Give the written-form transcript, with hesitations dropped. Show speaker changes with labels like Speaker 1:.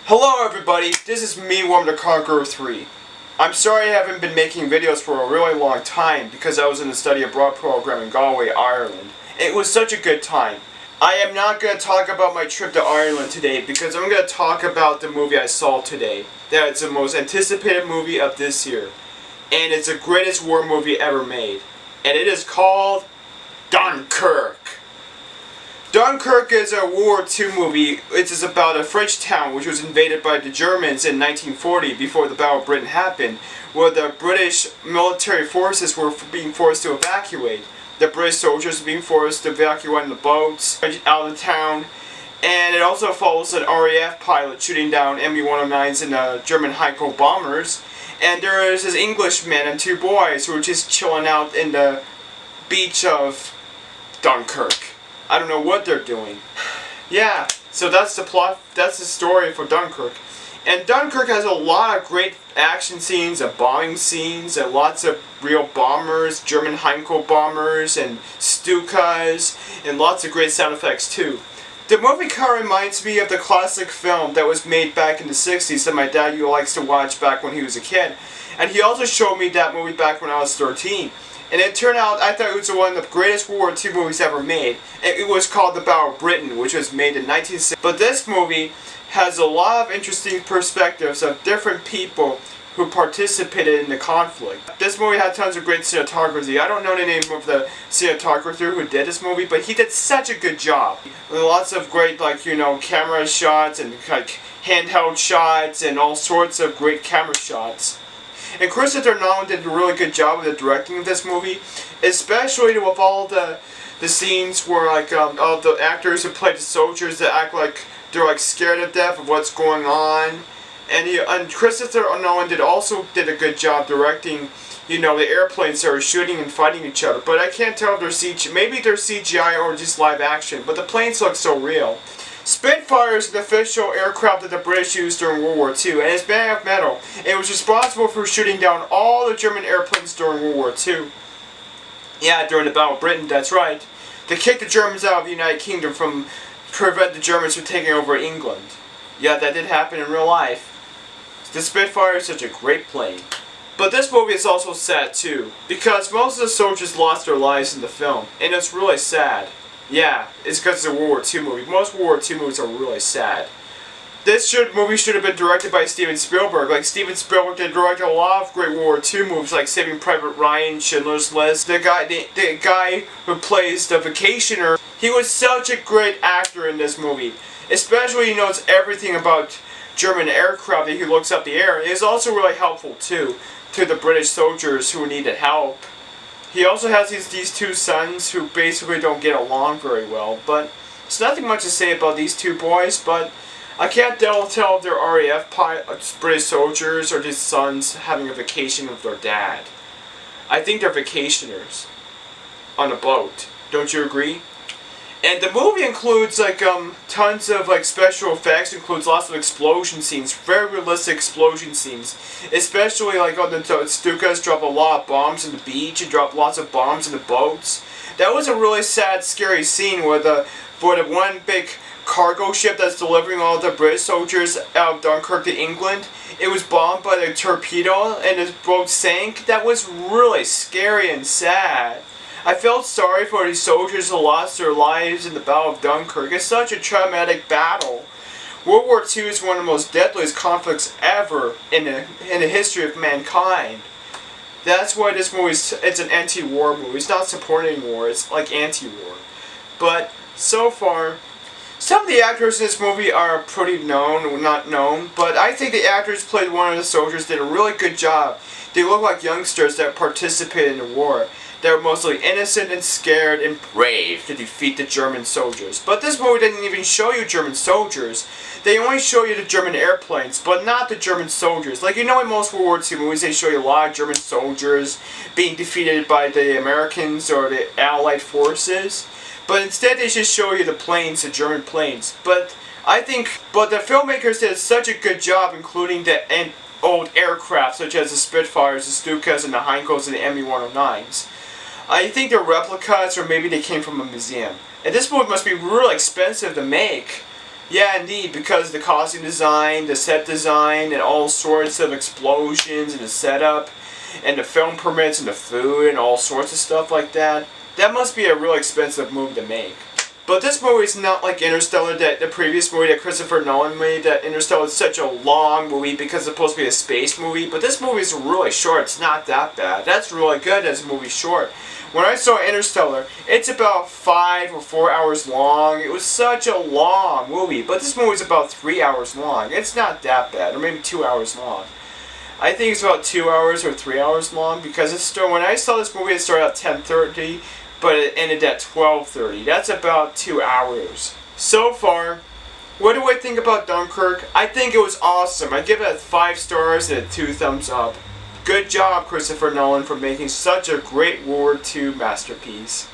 Speaker 1: Hello everybody, this is me, Worm the Conqueror 3. I'm sorry I haven't been making videos for a really long time because I was in the study abroad program in Galway, Ireland. It was such a good time. I am not going to talk about my trip to Ireland today because I'm going to talk about the movie I saw today. That's the most anticipated movie of this year. And it's the greatest war movie ever made. And it is called Dunkirk. Dunkirk is a World War II movie. It is about a French town which was invaded by the Germans in 1940 before the Battle of Britain happened, where the British military forces were being forced to evacuate. The British soldiers were being forced to evacuate in the boats out of the town. And it also follows an RAF pilot shooting down ME-109s and German Heinkel bombers. And there is this Englishman and two boys who are just chilling out in the beach of Dunkirk. I don't know what they're doing. Yeah, so that's the plot, that's the story for Dunkirk. And Dunkirk has a lot of great action scenes and bombing scenes and lots of real bombers, German Heinkel bombers and Stukas, and lots of great sound effects too. The movie kind of reminds me of the classic film that was made back in the 60s that my dad likes to watch back when he was a kid. And he also showed me that movie back when I was 13. And it turned out, I thought it was one of the greatest World War II movies ever made. It was called The Battle of Britain, which was made in 1960. But this movie has a lot of interesting perspectives of different people who participated in the conflict. This movie had tons of great cinematography. I don't know the name of the cinematographer who did this movie, but he did such a good job. Lots of great, camera shots and handheld shots and all sorts of great camera shots. And Christopher Nolan did a really good job with the directing of this movie, especially with all the scenes where all the actors who played the soldiers that act like they're scared to death of what's going on. And Christopher Nolan also did a good job directing, the airplanes that are shooting and fighting each other. But I can't tell if they're CGI, maybe they're CGI or just live action. But the planes look so real. Spitfire is the official aircraft that the British used during World War II, and it's made of metal. It was responsible for shooting down all the German airplanes during World War II. Yeah, during the Battle of Britain, that's right. They kicked the Germans out of the United Kingdom to prevent the Germans from taking over England. Yeah, that did happen in real life. The Spitfire is such a great plane. But this movie is also sad too, because most of the soldiers lost their lives in the film, and it's really sad. Yeah, it's because it's a World War II movie. Most World War II movies are really sad. This movie should have been directed by Steven Spielberg. Steven Spielberg did direct a lot of great World War II movies, like Saving Private Ryan, Schindler's List. The guy who plays the Vacationer, he was such a great actor in this movie. Especially he knows everything about German aircraft that he looks up the air. It is also really helpful too to the British soldiers who needed help. He also has these two sons who basically don't get along very well, but there's nothing much to say about these two boys, but I can't tell if they're RAF British soldiers or just sons having a vacation with their dad. I think they're vacationers on a boat. Don't you agree? And the movie includes tons of special effects, includes lots of explosion scenes, very realistic explosion scenes. Especially on the Stukas drop a lot of bombs on the beach and drop lots of bombs in the boats. That was a really sad, scary scene where for the one big cargo ship that's delivering all the British soldiers out of Dunkirk to England, it was bombed by the torpedo and the boat sank. That was really scary and sad. I felt sorry for these soldiers who lost their lives in the Battle of Dunkirk. It's such a traumatic battle. World War II is one of the most deadliest conflicts ever in the history of mankind. That's why this movie it's an anti-war movie. It's not supporting war, it's anti-war. But so far, some of the actors in this movie are pretty not known, but I think the actors who played one of the soldiers did a really good job. They look like youngsters that participated in the war. They were mostly innocent and scared and brave to defeat the German soldiers. But this movie didn't even show you German soldiers. They only show you the German airplanes, but not the German soldiers. In most World War II movies, they show you a lot of German soldiers being defeated by the Americans or the Allied forces. But instead, they just show you the planes, the German planes. But the filmmakers did such a good job, including the old aircraft, such as the Spitfires, the Stukas, and the Heinkels, and the ME-109s. I think they're replicas, or maybe they came from a museum. And this movie must be really expensive to make. Yeah, indeed, because the costume design, the set design, and all sorts of explosions, and the setup, and the film permits, and the food, and all sorts of stuff like that. That must be a really expensive movie to make. But this movie is not like Interstellar, that the previous movie that Christopher Nolan made. That Interstellar is such a long movie because it's supposed to be a space movie. But this movie is really short. It's not that bad. That's really good as a movie short. When I saw Interstellar, it's about 5 or 4 hours long. It was such a long movie. But this movie is about 3 hours long. It's not that bad. Or maybe 2 hours long. I think it's about 2 hours or 3 hours long because when I saw this movie, it started at 10:30. But it ended at 12:30. That's about 2 hours. So far, what do I think about Dunkirk? I think it was awesome. I give it 5 stars and 2 thumbs up. Good job, Christopher Nolan, for making such a great World War II masterpiece.